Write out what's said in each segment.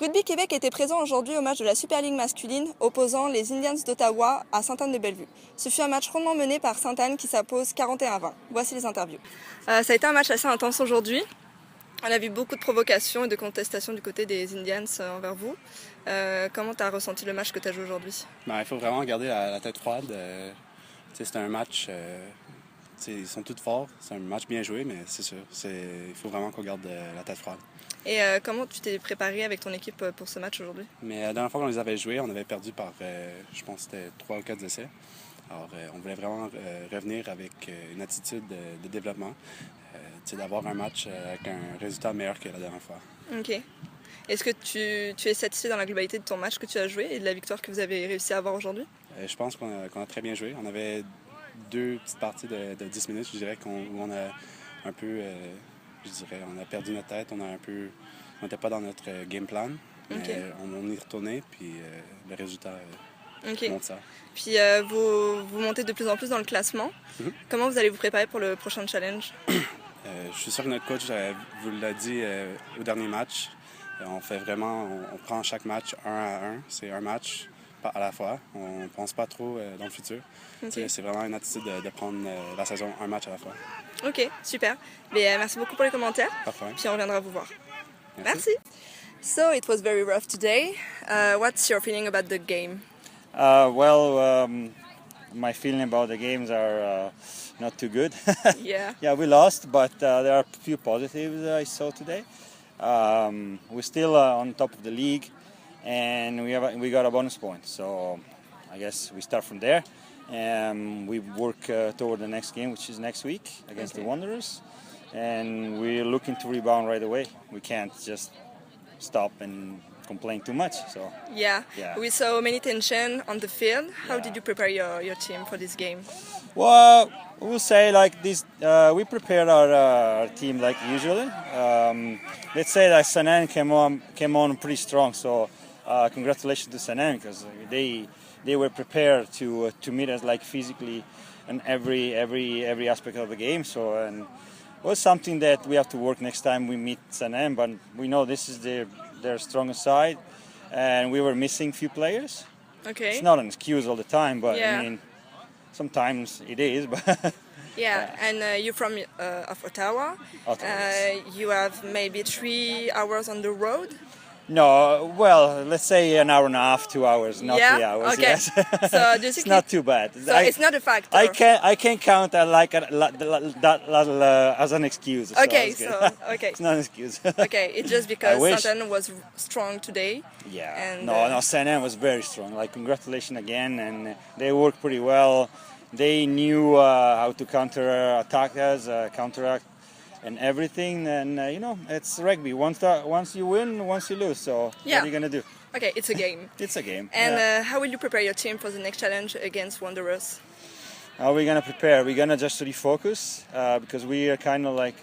Rugby Québec était présent aujourd'hui au match de la Super League masculine opposant les Indians d'Ottawa à Sainte-Anne-de-Bellevue. Ce fut un match rondement mené par Sainte-Anne qui s'impose 41-20. Voici les interviews. Ça a été un match assez intense aujourd'hui. On a vu beaucoup de provocations et de contestations du côté des Indians envers vous. Comment tu as ressenti le match que tu as joué aujourd'hui? Il faut vraiment garder la tête froide. C'est un match, ils sont tous forts. C'est un match bien joué, mais c'est sûr, il faut vraiment qu'on garde la tête froide. Et comment tu t'es préparé avec ton équipe pour ce match aujourd'hui? Mais la dernière fois qu'on les avait joués, on avait perdu par, je pense que c'était 3 ou 4 essais. Alors, on voulait vraiment revenir avec une attitude de développement, d'avoir un match avec un résultat meilleur que la dernière fois. Ok. Est-ce que tu es satisfait dans la globalité de ton match que tu as joué et de la victoire que vous avez réussi à avoir aujourd'hui? Je pense qu'on a très bien joué. On avait 2 petites parties de 10 minutes, je dirais, où on a un peu, on a perdu notre tête. On n'était pas dans notre game plan. Mais on y est retourné, puis le résultat montre ça. Puis vous montez de plus en plus dans le classement. Comment vous allez vous préparer pour le prochain challenge? Je suis sûr que notre coach vous l'a dit au dernier match. On prend chaque match 1 à 1. C'est un match à la fois. On ne pense pas trop dans le futur. C'est vraiment une attitude de prendre la saison un match à la fois. Ok, super. Mais, merci beaucoup pour les commentaires. Parfait. Puis on reviendra vous voir. Merci. So it was very rough today. What's your feeling about the game? My feeling about the games are not too good. Yeah. Yeah, we lost, but there are a few positives I saw today. We're still on top of the league, and we got a bonus point. So I guess we start from there. We work toward the next game, which is next week against the Wanderers, and we're looking to rebound right away. We can't just stop and complain too much. So Yeah. We saw many tension on the field. How Yeah. did you prepare your team for this game? well, we'll say like this. We prepared our team like usually. Let's say that Sanan came on pretty strong. So congratulations to Sanan because they were prepared to meet us like physically in every aspect of the game. So and it was something that we have to work next time we meet Sanan. But we know this is their strongest side, and we were missing few players. Okay. It's not an excuse all the time, but Yeah. I mean, sometimes it is. But Yeah, and you're from of Ottawa. Ottawa, yes. You have maybe 3 hours on the road. no, well, let's say an hour and a half, 2 hours, not Yeah? 3 hours. Okay. Yes, So do you it's think not too bad. So it's not a factor. I can count that as an excuse. So Okay, it's good. so okay. It's not an excuse. Okay, it's just because wish. Sainte-Anne was strong today. Yeah. And, No, Saint-Anne was very strong. Like, congratulations again, and they worked pretty well. They knew how to counterattack us, counteract, and everything. And it's rugby. Once you win, once you lose. So what Yeah. are you gonna do? Okay, it's a game. It's a game. And yeah. how will you prepare your team for the next challenge against Wanderers? How are we gonna prepare? We're gonna just refocus because we are kind of like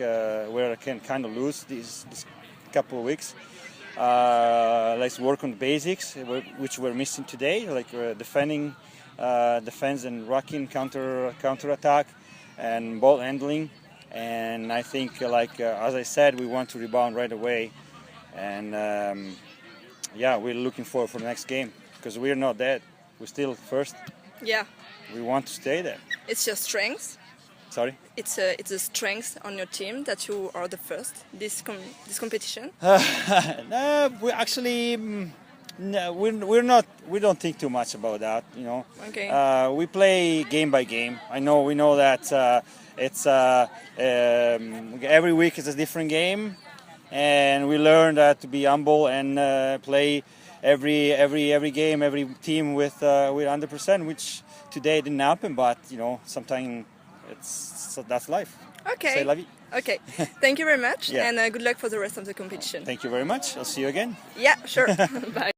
we're kind of loose these couple of weeks. Let's work on the basics, which we're missing today, like defense and rocking, counter attack, and ball handling. And I think, as I said, we want to rebound right away. And we're looking forward for the next game because we're not dead. We're still first. Yeah, We want to stay there. it's your strength. Sorry. It's a strength on your team that you are the first this competition. No, we actually no, we're not. We don't think too much about that. Okay. We play game by game. We know that it's every week is a different game, and we learn that to be humble and play every game, every team with 100%, which today didn't happen. But sometimes that's life. Okay. C'est la vie. Okay. Thank you very much, Yeah. and good luck for the rest of the competition. Thank you very much. I'll see you again. Yeah, sure. Bye.